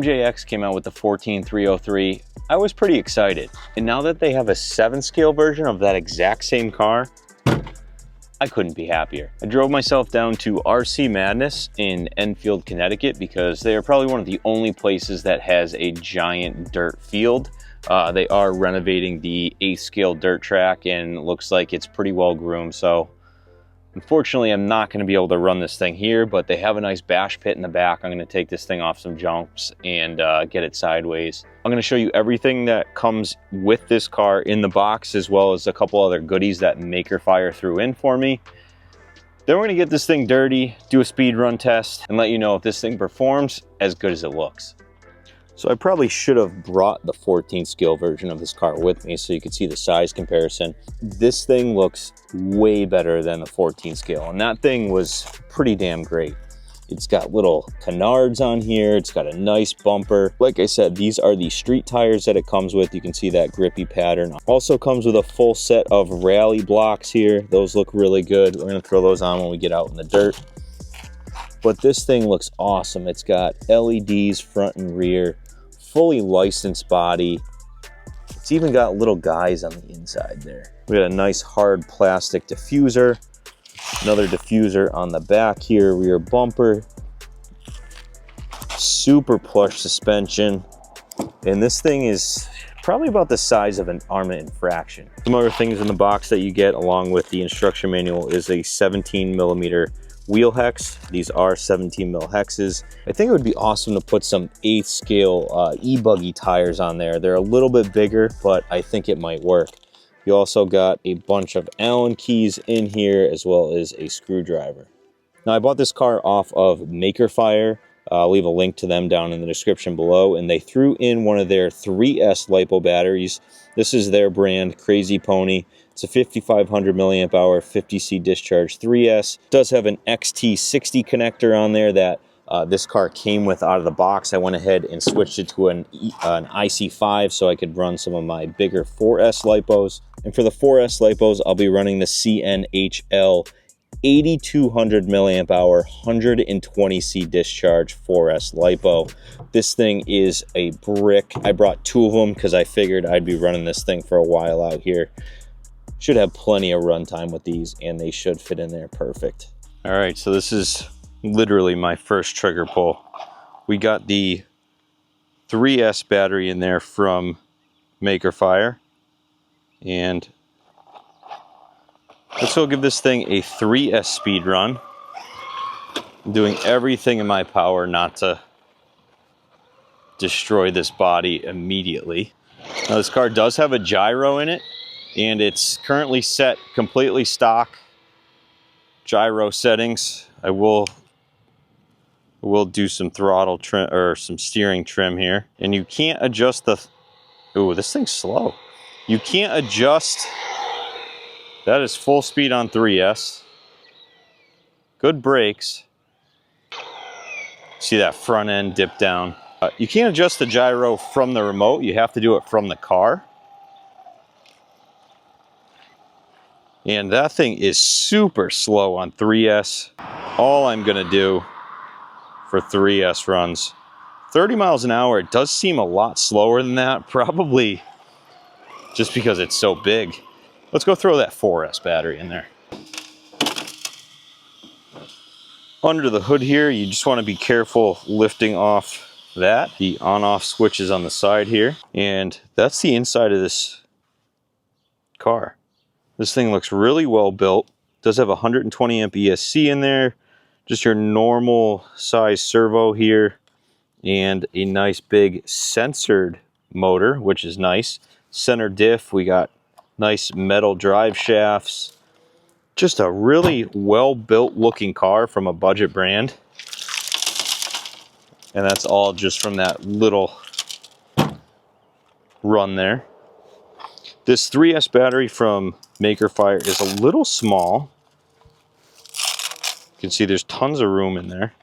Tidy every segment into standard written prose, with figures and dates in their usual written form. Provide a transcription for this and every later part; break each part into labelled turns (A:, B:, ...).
A: MJX came out with the 14303, I was pretty excited. And now that they have a 7-scale version of that exact same car, I couldn't be happier. I drove myself down to RC Madness in Enfield, Connecticut, because they are probably one of the only places that has a giant dirt field. They are renovating the 8th scale dirt track and it looks like it's pretty well groomed. So unfortunately, I'm not going to be able to run this thing here, but they have a nice bash pit in the back. I'm going to take this thing off some jumps and get it sideways. I'm going to show you everything that comes with this car in the box, as well as a couple other goodies that Maker Fire threw in for me. Then we're going to get this thing dirty, do a speed run test, and let you know if this thing performs as good as it looks. So I probably should have brought the 14 scale version of this car with me so you could see the size comparison. This thing looks way better than the 14 scale, and that thing was pretty damn great. It's got little canards on here. It's got a nice bumper. Like I said, these are the street tires that it comes with. You can see that grippy pattern. Also comes with a full set of rally blocks here. Those look really good. We're gonna throw those on when we get out in the dirt. But this thing looks awesome. It's got LEDs front and rear, fully licensed body. It's even got little guys on the inside there. We got a nice hard plastic diffuser, another diffuser on the back here, rear bumper, super plush suspension, and this thing is probably about the size of an Arma Infraction. Some other things in the box that you get along with the instruction manual is a 17mm wheel hex. These are 17 mil hexes. I think it would be awesome to put some 8th scale e-buggy tires on there. They're a little bit bigger, but I think it might work. You also got a bunch of Allen keys in here, as well as a screwdriver. Now I bought this car off of Maker Fire. I'll leave a link to them down in the description below, and they threw in one of their 3S Lipo batteries. This is their brand, Crazy Pony. It's a 5500 milliamp hour 50C discharge 3S. It does have an XT60 connector on there that this car came with out of the box. I went ahead and switched it to an IC5 so I could run some of my bigger 4S Lipos. And for the 4S Lipos, I'll be running the CNHL 8200 milliamp hour 120C discharge 4S Lipo. This thing is a brick. I brought 2 of them because I figured I'd be running this thing for a while out here. Should have plenty of runtime with these, and they should fit in there perfect. All right, so this is literally my first trigger pull. We got the 3S battery in there from Maker Fire, and let's go give this thing a 3S speed run. I'm doing everything in my power not to destroy this body immediately. Now this car does have a gyro in it, and it's currently set completely stock gyro settings. I will do some throttle trim or some steering trim here, and you can't adjust the, ooh, this thing's slow. You can't adjust. That is full speed on 3S. Good brakes. See that front end dip down. You can't adjust the gyro from the remote. You have to do it from the car. And that thing is super slow on 3S. All I'm gonna do for 3S runs, 30 miles an hour, it does seem a lot slower than that, probably just because it's so big. Let's go throw that 4S battery in there. Under the hood here, you just want to be careful lifting off that. The on-off switch is on the side here, and that's the inside of this car. This thing looks really well built. It does have a 120 amp ESC in there, just your normal size servo here, and a nice big censored motor, which is nice. Center diff, we got nice metal drive shafts. Just a really well built looking car from a budget brand. And that's all just from that little run there. This 3S battery from Maker Fire is a little small. You can see there's tons of room in there.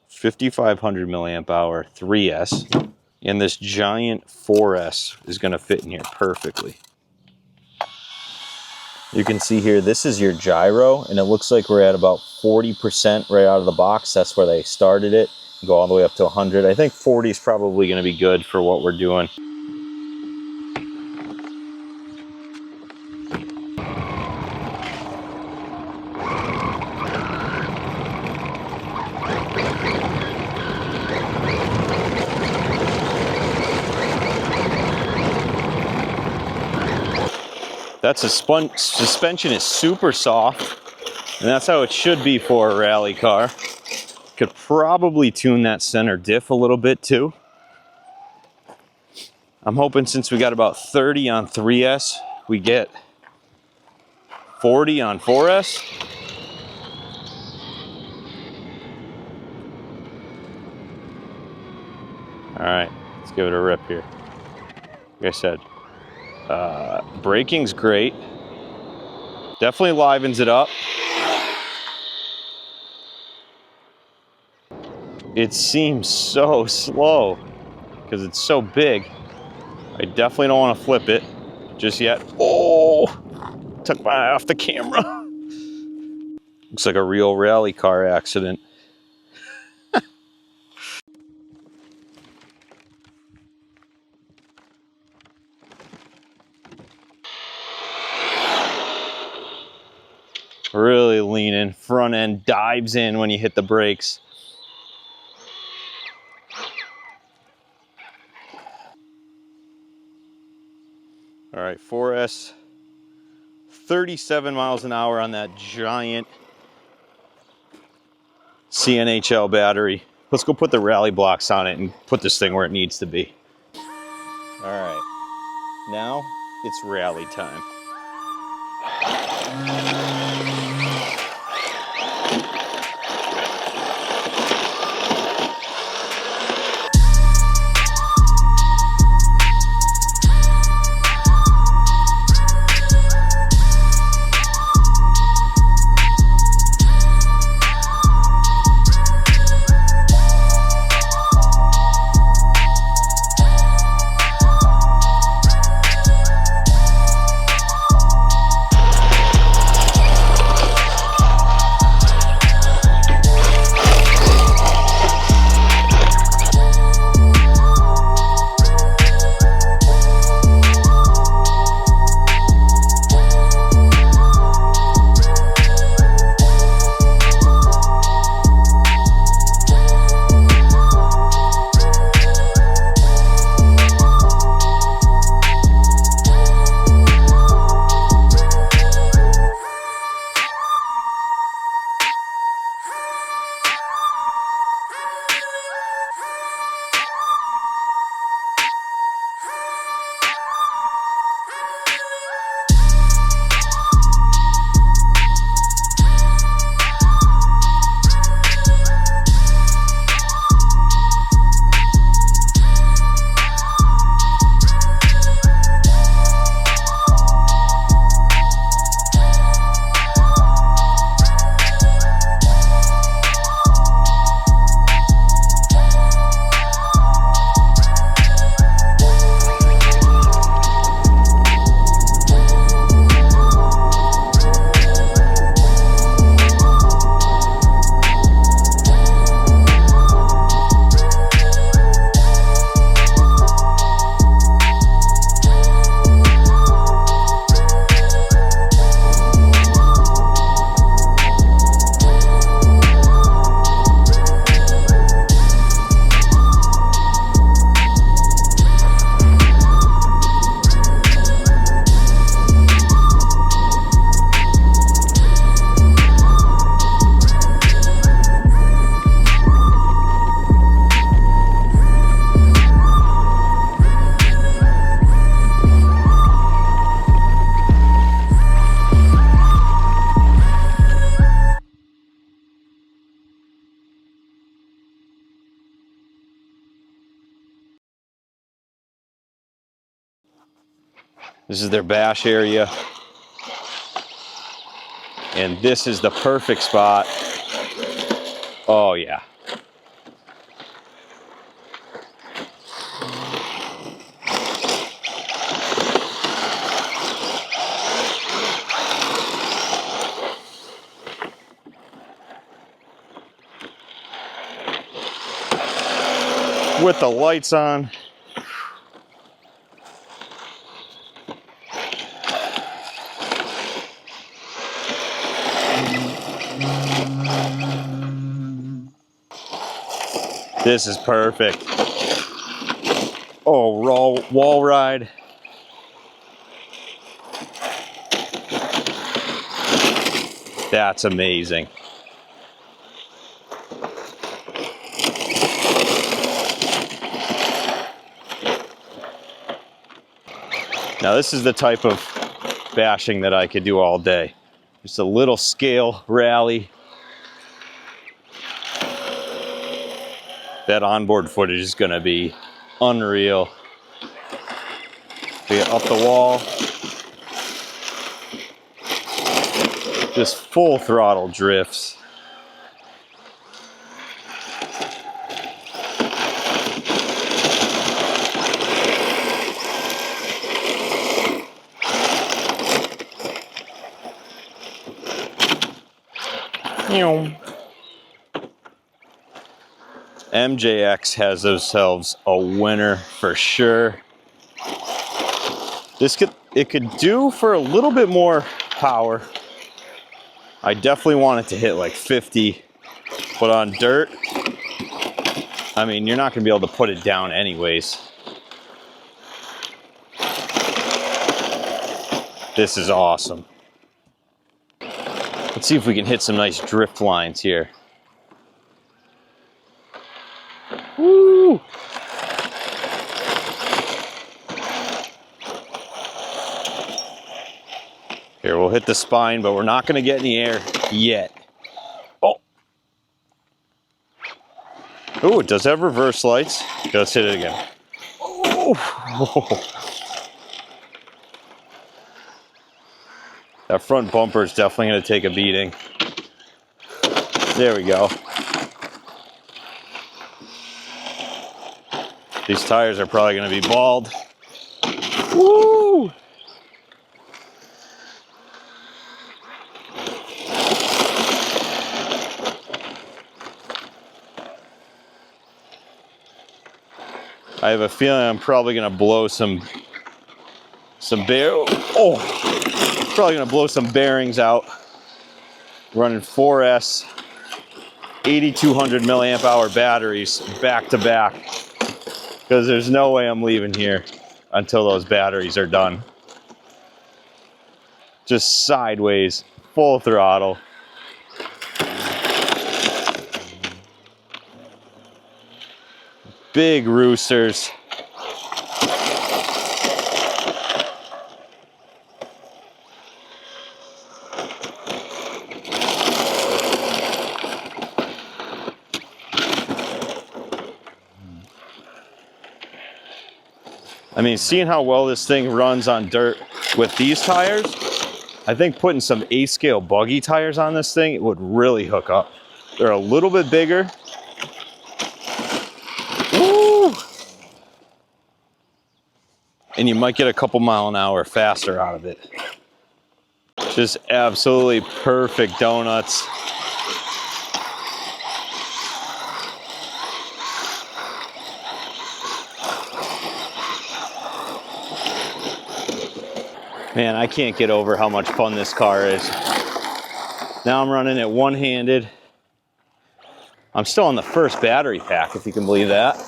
A: 5500 milliamp hour 3S. And this giant 4S is going to fit in here perfectly. You can see here, this is your gyro, and it looks like we're at about 40% right out of the box. That's where they started it. Go all the way up to 100. I think 40 is probably going to be good for what we're doing. That suspension is super soft, and that's how it should be for a rally car. Could probably tune that center diff a little bit too. I'm hoping since we got about 30 on 3S, we get 40 on 4S. All right, let's give it a rip here. Like I said, braking's great. Definitely livens it up. It seems so slow because it's so big. I definitely don't want to flip it just yet. Oh, took my eye off the camera. Looks like a real rally car accident. Really leaning, front end dives in when you hit the brakes. All right, 4S, 37 miles an hour on that giant CNHL battery. Let's go put the rally blocks on it and put this thing where it needs to be. All right, now it's rally time. This is their bash area. And this is the perfect spot. Oh yeah. with the lights on. This is perfect. Oh, raw wall ride. That's amazing. Now this is the type of bashing that I could do all day. Just a little scale rally. That onboard footage is gonna be unreal. We get up the wall. Just full throttle drifts. MJX has themselves a winner for sure. It could do for a little bit more power. I definitely want it to hit like 50, but on dirt, I mean, you're not gonna be able to put it down anyways. This is awesome. Let's see if we can hit some nice drift lines here. Woo! Here, we'll hit the spine, but we're not gonna get in the air yet. Oh! Ooh, it does have reverse lights. Okay, let's hit it again. Oh! That front bumper is definitely gonna take a beating. There we go. These tires are probably gonna be bald. Woo! I have a feeling I'm probably gonna blow some probably gonna blow some bearings out. Running 4S 8200 milliamp hour batteries back to back, because there's no way I'm leaving here until those batteries are done. Just sideways, full throttle. Big roosters. I mean, seeing how well this thing runs on dirt with these tires, I think putting some A-scale buggy tires on this thing, it would really hook up. They're a little bit bigger. Woo! And you might get a couple mile an hour faster out of it. Just absolutely perfect donuts. Man, I can't get over how much fun this car is. Now I'm running it one-handed. I'm still on the first battery pack, if you can believe that.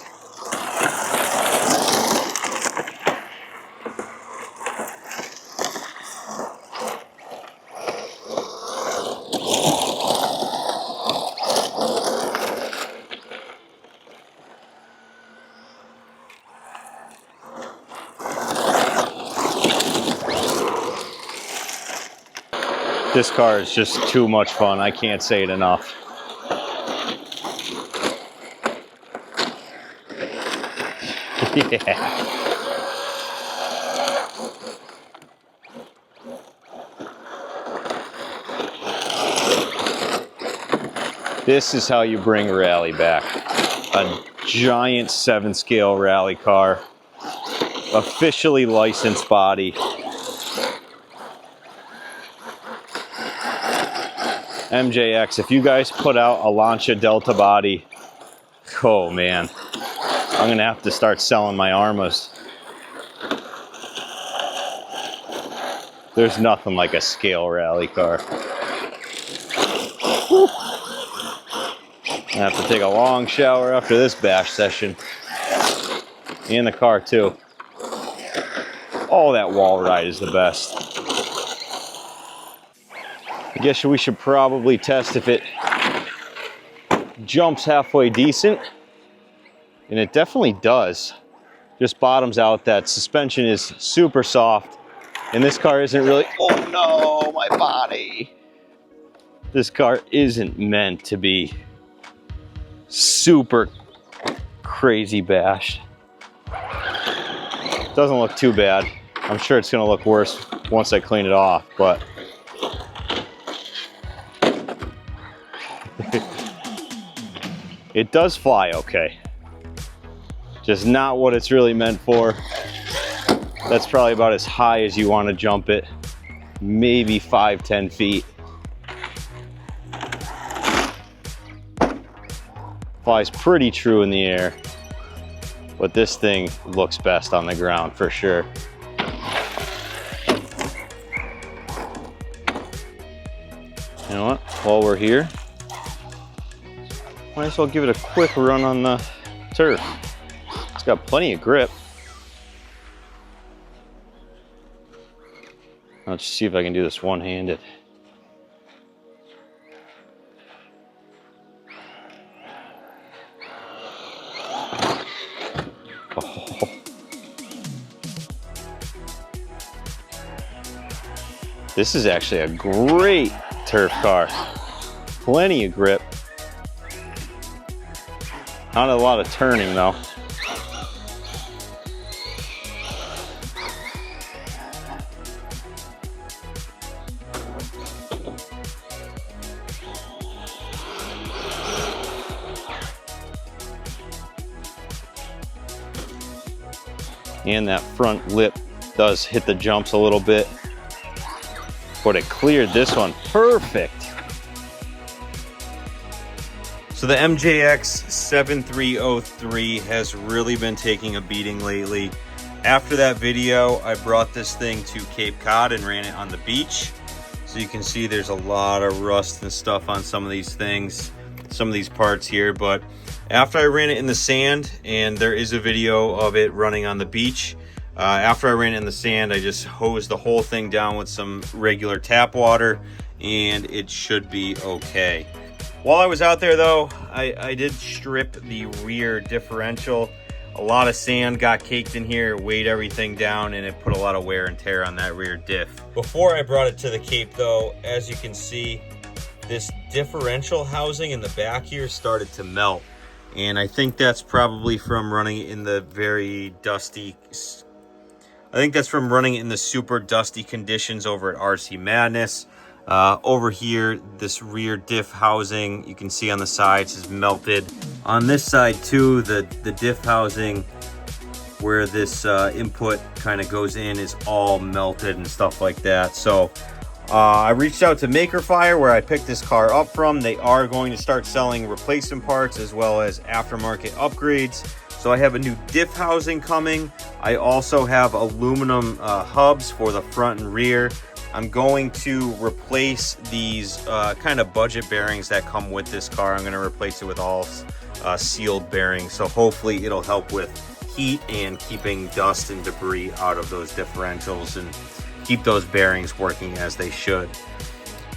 A: This car is just too much fun. I can't say it enough. Yeah. This is how you bring rally back. A giant 7-scale rally car. Officially licensed body. MJX, if you guys put out a Lancia Delta body, oh man, I'm gonna have to start selling my Armas. There's nothing like a scale rally car. Whew. I have to take a long shower after this bash session. In the car too. Oh, that wall ride is the best. I guess we should probably test if it jumps halfway decent. And it definitely does. Just bottoms out. That suspension is super soft. And this car isn't really, oh no, my body. This car isn't meant to be super crazy bashed. Doesn't look too bad. I'm sure it's gonna look worse once I clean it off, but it does fly okay. Just not what it's really meant for. That's probably about as high as you want to jump it. Maybe 5-10 feet. Flies pretty true in the air, but this thing looks best on the ground for sure. You know what, while we're here, might as well give it a quick run on the turf. It's got plenty of grip. Let's see if I can do this one-handed. Oh. This is actually a great turf car. Plenty of grip. Not a lot of turning though. And that front lip does hit the jumps a little bit, but it cleared this one perfect. So the MJX 7303 has really been taking a beating lately. After that video, I brought this thing to Cape Cod and ran it on the beach. So you can see there's a lot of rust and stuff on some of these things, some of these parts here, but after I ran it in the sand, and there is a video of it running on the beach, after I ran it in the sand, I just hosed the whole thing down with some regular tap water, and it should be okay. While I was out there though, I did strip the rear differential. A lot of sand got caked in here, weighed everything down, and it put a lot of wear and tear on that rear diff. Before I brought it to the Cape though, as you can see, this differential housing in the back here started to melt. And I think that's probably from running in the very dusty, I think that's from running in the super dusty conditions over at RC Madness. Over here, this rear diff housing, you can see on the sides is melted. On this side too, the diff housing where this input kind of goes in is all melted and stuff like that. So I reached out to Maker Fire where I picked this car up from. They are going to start selling replacement parts as well as aftermarket upgrades. So I have a new diff housing coming. I also have aluminum hubs for the front and rear. I'm going to replace these kind of budget bearings that come with this car. I'm going to replace it with all sealed bearings. So hopefully it'll help with heat and keeping dust and debris out of those differentials and keep those bearings working as they should.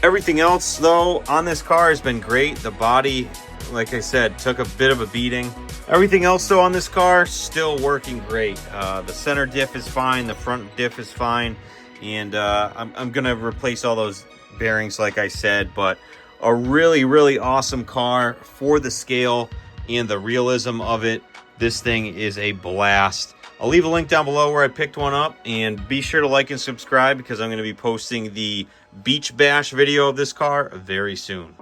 A: Everything else though on this car has been great. The body, like I said, took a bit of a beating. Everything else though on this car, still working great. The center diff is fine, the front diff is fine, and I'm gonna replace all those bearings like I said, but a really, really awesome car for the scale and the realism of it. This thing is a blast. I'll leave a link down below where I picked one up, and be sure to like and subscribe because I'm going to be posting the Beach Bash video of this car very soon.